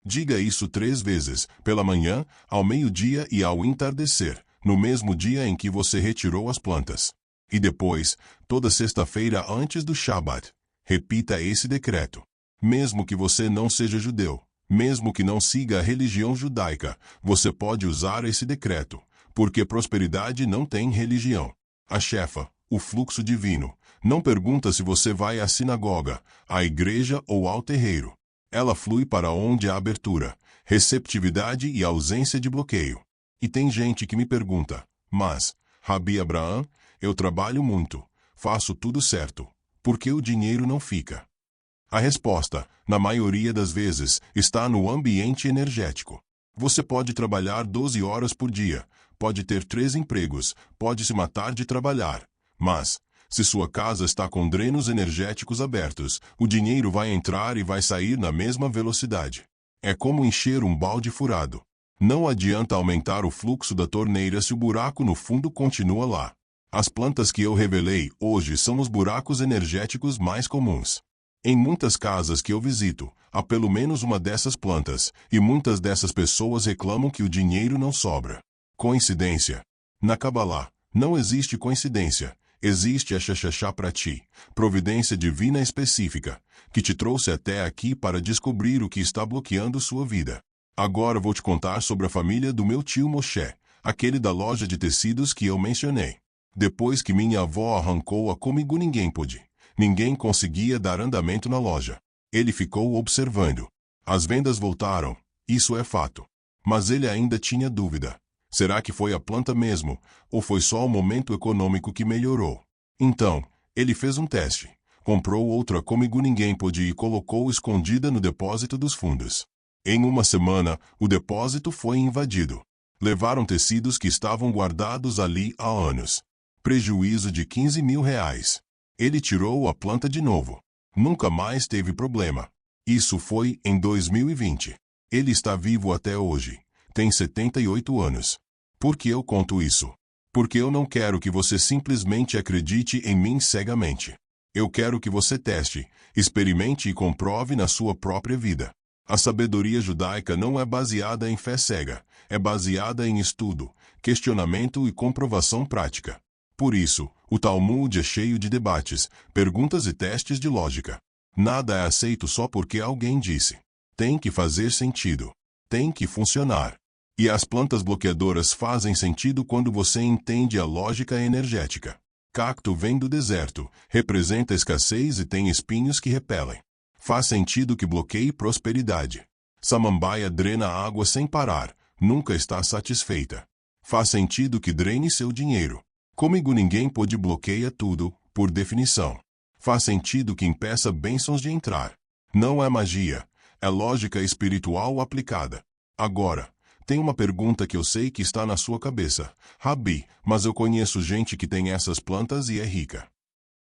Diga isso 3 vezes, pela manhã, ao meio-dia e ao entardecer, no mesmo dia em que você retirou as plantas. E depois, toda sexta-feira antes do Shabat. Repita esse decreto. Mesmo que você não seja judeu, mesmo que não siga a religião judaica, você pode usar esse decreto, porque prosperidade não tem religião. A Shefa, o fluxo divino, não pergunta se você vai à sinagoga, à igreja ou ao terreiro. Ela flui para onde há abertura, receptividade e ausência de bloqueio. E tem gente que me pergunta, mas, Rabi Abraham, eu trabalho muito, faço tudo certo, por que o dinheiro não fica? A resposta, na maioria das vezes, está no ambiente energético. Você pode trabalhar 12 horas por dia, pode ter 3 empregos, pode se matar de trabalhar. Mas, se sua casa está com drenos energéticos abertos, o dinheiro vai entrar e vai sair na mesma velocidade. É como encher um balde furado. Não adianta aumentar o fluxo da torneira se o buraco no fundo continua lá. As plantas que eu revelei hoje são os buracos energéticos mais comuns. Em muitas casas que eu visito, há pelo menos uma dessas plantas, e muitas dessas pessoas reclamam que o dinheiro não sobra. Coincidência? Na Kabbalah, não existe coincidência. Existe a Shashashá para ti, providência divina específica, que te trouxe até aqui para descobrir o que está bloqueando sua vida. Agora vou te contar sobre a família do meu tio Moshe, aquele da loja de tecidos que eu mencionei. Depois que minha avó arrancou-a comigo, ninguém pôde. Ninguém conseguia dar andamento na loja. Ele ficou observando. As vendas voltaram, isso é fato. Mas ele ainda tinha dúvida. Será que foi a planta mesmo, ou foi só o momento econômico que melhorou? Então, ele fez um teste. Comprou outra comigo ninguém pôde e colocou escondida no depósito dos fundos. Em uma semana, o depósito foi invadido. Levaram tecidos que estavam guardados ali há anos. Prejuízo de R$ 15.000. Ele tirou a planta de novo. Nunca mais teve problema. Isso foi em 2020. Ele está vivo até hoje. Tem 78 anos. Por que eu conto isso? Porque eu não quero que você simplesmente acredite em mim cegamente. Eu quero que você teste, experimente e comprove na sua própria vida. A sabedoria judaica não é baseada em fé cega, é baseada em estudo, questionamento e comprovação prática. Por isso, o Talmud é cheio de debates, perguntas e testes de lógica. Nada é aceito só porque alguém disse. Tem que fazer sentido. Tem que funcionar. E as plantas bloqueadoras fazem sentido quando você entende a lógica energética. Cacto vem do deserto, representa escassez e tem espinhos que repelem. Faz sentido que bloqueie prosperidade. Samambaia drena água sem parar, nunca está satisfeita. Faz sentido que drene seu dinheiro. Comigo ninguém pode bloqueia tudo, por definição. Faz sentido que impeça bênçãos de entrar. Não é magia, é lógica espiritual aplicada. Agora, tem uma pergunta que eu sei que está na sua cabeça. Rabi, mas eu conheço gente que tem essas plantas e é rica.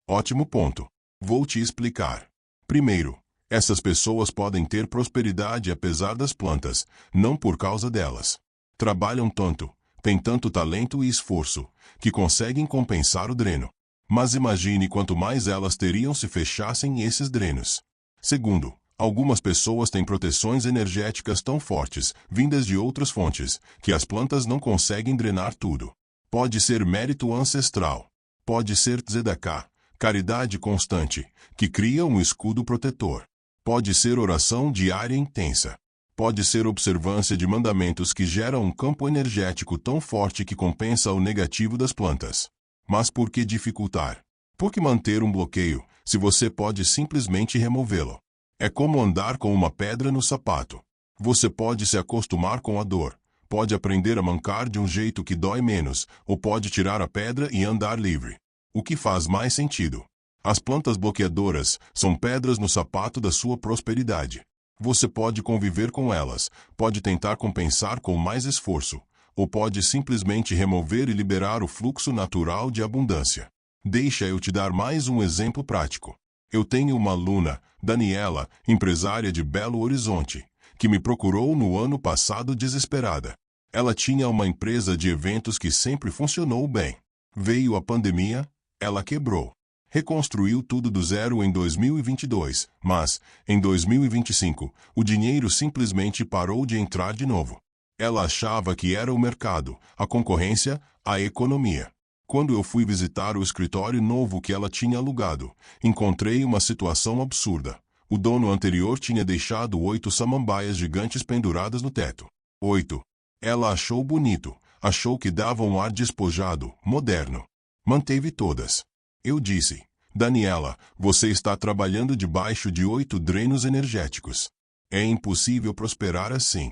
Ótimo ponto. Vou te explicar. Primeiro, essas pessoas podem ter prosperidade apesar das plantas, não por causa delas. Trabalham tanto, têm tanto talento e esforço, que conseguem compensar o dreno. Mas imagine quanto mais elas teriam se fechassem esses drenos. Segundo, algumas pessoas têm proteções energéticas tão fortes, vindas de outras fontes, que as plantas não conseguem drenar tudo. Pode ser mérito ancestral. Pode ser tzedakah, caridade constante, que cria um escudo protetor. Pode ser oração diária intensa. Pode ser observância de mandamentos que geram um campo energético tão forte que compensa o negativo das plantas. Mas por que dificultar? Por que manter um bloqueio, se você pode simplesmente removê-lo? É como andar com uma pedra no sapato. Você pode se acostumar com a dor, pode aprender a mancar de um jeito que dói menos, ou pode tirar a pedra e andar livre. O que faz mais sentido? As plantas bloqueadoras são pedras no sapato da sua prosperidade. Você pode conviver com elas, pode tentar compensar com mais esforço, ou pode simplesmente remover e liberar o fluxo natural de abundância. Deixa eu te dar mais um exemplo prático. Eu tenho uma aluna, Daniela, empresária de Belo Horizonte, que me procurou no ano passado desesperada. Ela tinha uma empresa de eventos que sempre funcionou bem. Veio a pandemia, ela quebrou. Reconstruiu tudo do zero em 2022, mas, em 2025, o dinheiro simplesmente parou de entrar de novo. Ela achava que era o mercado, a concorrência, a economia. Quando eu fui visitar o escritório novo que ela tinha alugado, encontrei uma situação absurda. O dono anterior tinha deixado 8 samambaias gigantes penduradas no teto. 8. Ela achou bonito, achou que dava um ar despojado, moderno. Manteve todas. Eu disse, Daniela, você está trabalhando debaixo de 8 drenos energéticos. É impossível prosperar assim.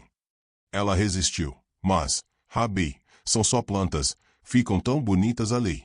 Ela resistiu. Mas, Rabi, são só plantas, ficam tão bonitas ali.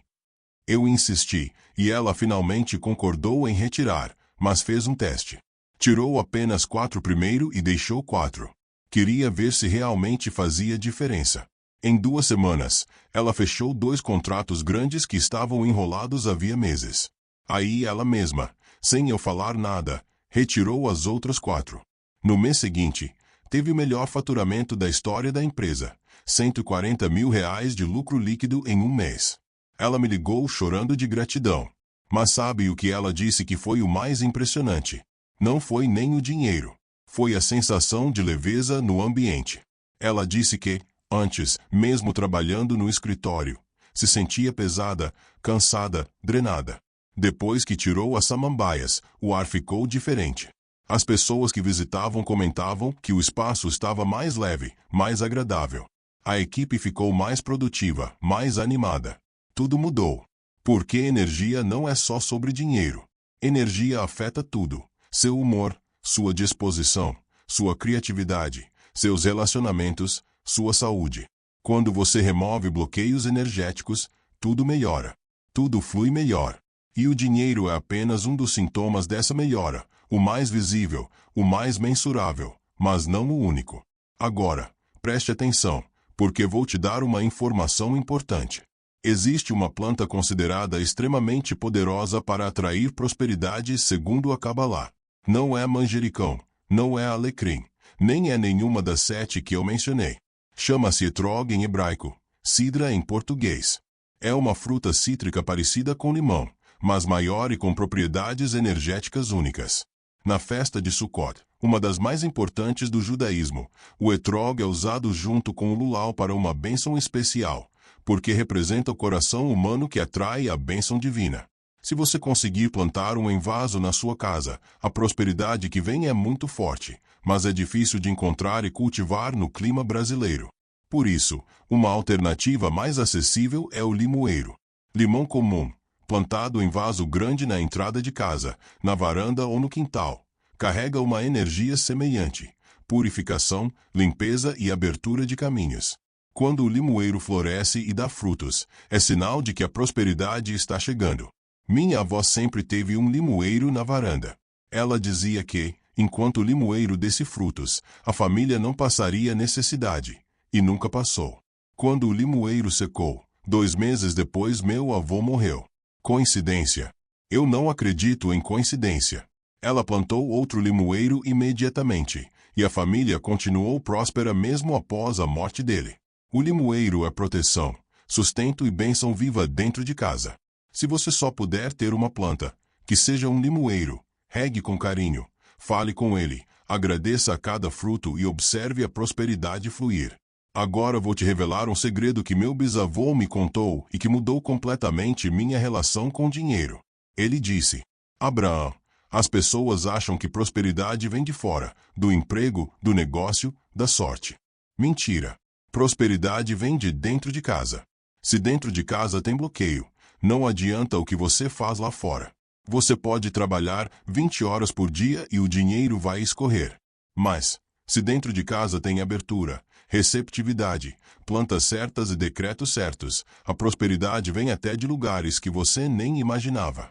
Eu insisti, e ela finalmente concordou em retirar, mas fez um teste. Tirou apenas 4 primeiro e deixou 4. Queria ver se realmente fazia diferença. Em 2 semanas, ela fechou 2 contratos grandes que estavam enrolados havia meses. Aí ela mesma, sem eu falar nada, retirou as outras 4. No mês seguinte, teve o melhor faturamento da história da empresa, R$ 140 mil de lucro líquido em um mês. Ela me ligou chorando de gratidão. Mas sabe o que ela disse que foi o mais impressionante? Não foi nem o dinheiro. Foi a sensação de leveza no ambiente. Ela disse que, antes, mesmo trabalhando no escritório, se sentia pesada, cansada, drenada. Depois que tirou as samambaias, o ar ficou diferente. As pessoas que visitavam comentavam que o espaço estava mais leve, mais agradável. A equipe ficou mais produtiva, mais animada. Tudo mudou. Porque energia não é só sobre dinheiro. Energia afeta tudo: seu humor, sua disposição, sua criatividade, seus relacionamentos, sua saúde. Quando você remove bloqueios energéticos, tudo melhora. Tudo flui melhor. E o dinheiro é apenas um dos sintomas dessa melhora, o mais visível, o mais mensurável, mas não o único. Agora, preste atenção, porque vou te dar uma informação importante. Existe uma planta considerada extremamente poderosa para atrair prosperidade segundo a Kabbalah. Não é manjericão, não é alecrim, nem é nenhuma das 7 que eu mencionei. Chama-se etrog em hebraico, sidra em português. É uma fruta cítrica parecida com limão, mas maior e com propriedades energéticas únicas. Na festa de Sukkot, uma das mais importantes do judaísmo, o etrog é usado junto com o luau para uma bênção especial, porque representa o coração humano que atrai a bênção divina. Se você conseguir plantar um em vaso na sua casa, a prosperidade que vem é muito forte, mas é difícil de encontrar e cultivar no clima brasileiro. Por isso, uma alternativa mais acessível é o limoeiro. Limão comum, plantado em vaso grande na entrada de casa, na varanda ou no quintal, carrega uma energia semelhante: purificação, limpeza e abertura de caminhos. Quando o limoeiro floresce e dá frutos, é sinal de que a prosperidade está chegando. Minha avó sempre teve um limoeiro na varanda. Ela dizia que, enquanto o limoeiro desse frutos, a família não passaria necessidade. E nunca passou. Quando o limoeiro secou, 2 meses depois meu avô morreu. Coincidência? Eu não acredito em coincidência. Ela plantou outro limoeiro imediatamente, e a família continuou próspera mesmo após a morte dele. O limoeiro é proteção, sustento e bênção viva dentro de casa. Se você só puder ter uma planta, que seja um limoeiro, regue com carinho, fale com ele, agradeça a cada fruto e observe a prosperidade fluir. Agora vou te revelar um segredo que meu bisavô me contou e que mudou completamente minha relação com dinheiro. Ele disse: Abraão, as pessoas acham que prosperidade vem de fora, do emprego, do negócio, da sorte. Mentira. Prosperidade vem de dentro de casa. Se dentro de casa tem bloqueio, não adianta o que você faz lá fora. Você pode trabalhar 20 horas por dia e o dinheiro vai escorrer. Mas, se dentro de casa tem abertura, receptividade, plantas certas e decretos certos, a prosperidade vem até de lugares que você nem imaginava.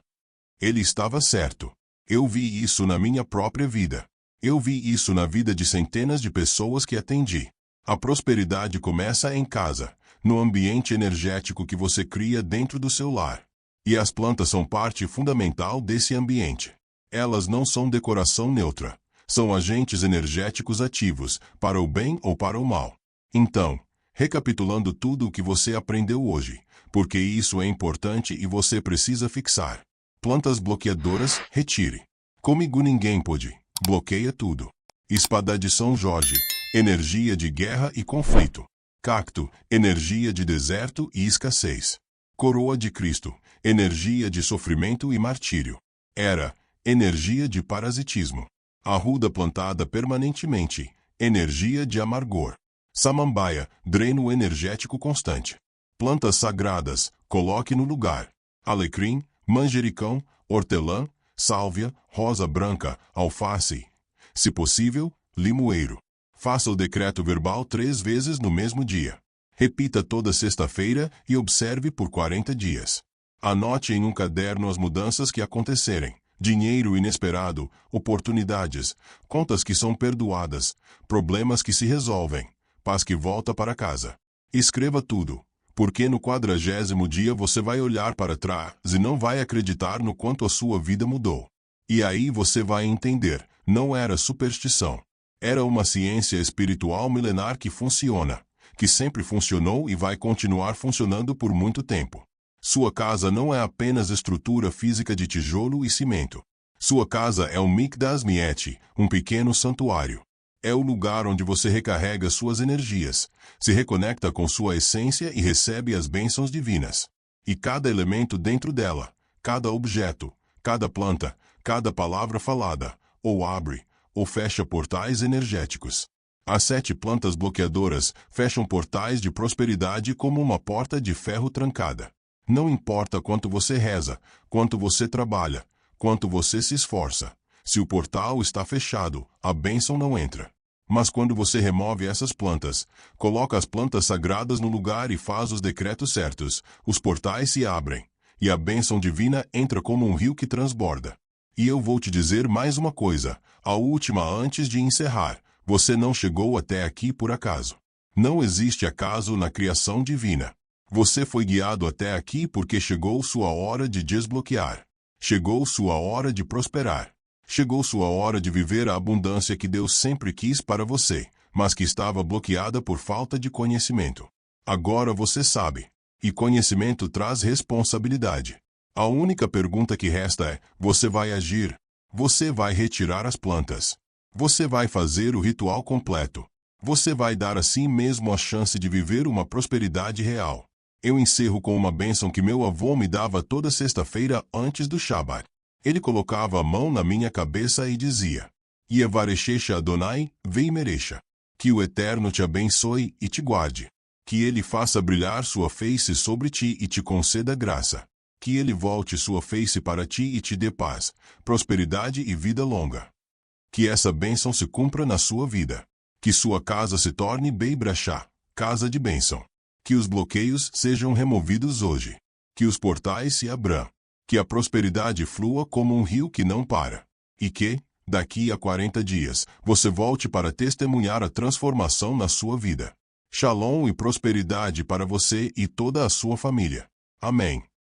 Ele estava certo. Eu vi isso na minha própria vida. Eu vi isso na vida de centenas de pessoas que atendi. A prosperidade começa em casa, no ambiente energético que você cria dentro do seu lar. E as plantas são parte fundamental desse ambiente. Elas não são decoração neutra. São agentes energéticos ativos, para o bem ou para o mal. Então, recapitulando tudo o que você aprendeu hoje, porque isso é importante e você precisa fixar. Plantas bloqueadoras, retire. Comigo ninguém pode. Bloqueia tudo. Espada de São Jorge, energia de guerra e conflito. Cacto, energia de deserto e escassez. Coroa de Cristo, energia de sofrimento e martírio. Era, energia de parasitismo. Arruda plantada permanentemente, energia de amargor. Samambaia, dreno energético constante. Plantas sagradas, coloque no lugar. Alecrim, manjericão, hortelã, sálvia, rosa branca, alface. Se possível, limoeiro. Faça o decreto verbal 3 vezes no mesmo dia. Repita toda sexta-feira e observe por 40 dias. Anote em um caderno as mudanças que acontecerem. Dinheiro inesperado, oportunidades, contas que são perdoadas, problemas que se resolvem, paz que volta para casa. Escreva tudo, porque no 40º dia você vai olhar para trás e não vai acreditar no quanto a sua vida mudou. E aí você vai entender, não era superstição. Era uma ciência espiritual milenar que funciona, que sempre funcionou e vai continuar funcionando por muito tempo. Sua casa não é apenas estrutura física de tijolo e cimento. Sua casa é um Mikdash Miet, um pequeno santuário. É o lugar onde você recarrega suas energias, se reconecta com sua essência e recebe as bênçãos divinas. E cada elemento dentro dela, cada objeto, cada planta, cada palavra falada, ou abre, ou fecha portais energéticos. As 7 plantas bloqueadoras fecham portais de prosperidade como uma porta de ferro trancada. Não importa quanto você reza, quanto você trabalha, quanto você se esforça. Se o portal está fechado, a bênção não entra. Mas quando você remove essas plantas, coloca as plantas sagradas no lugar e faz os decretos certos, os portais se abrem, e a bênção divina entra como um rio que transborda. E eu vou te dizer mais uma coisa, a última antes de encerrar. Você não chegou até aqui por acaso. Não existe acaso na criação divina. Você foi guiado até aqui porque chegou sua hora de desbloquear. Chegou sua hora de prosperar. Chegou sua hora de viver a abundância que Deus sempre quis para você, mas que estava bloqueada por falta de conhecimento. Agora você sabe. E conhecimento traz responsabilidade. A única pergunta que resta é: você vai agir? Você vai retirar as plantas? Você vai fazer o ritual completo? Você vai dar a si mesmo a chance de viver uma prosperidade real? Eu encerro com uma bênção que meu avô me dava toda sexta-feira antes do Shabat. Ele colocava a mão na minha cabeça e dizia: Yevareshecha Adonai, veimerecha. Que o Eterno te abençoe e te guarde. Que ele faça brilhar sua face sobre ti e te conceda graça. Que ele volte sua face para ti e te dê paz, prosperidade e vida longa. Que essa bênção se cumpra na sua vida. Que sua casa se torne Beit Brachá, casa de bênção. Que os bloqueios sejam removidos hoje. Que os portais se abram. Que a prosperidade flua como um rio que não para. E que, daqui a 40 dias, você volte para testemunhar a transformação na sua vida. Shalom e prosperidade para você e toda a sua família. Amém.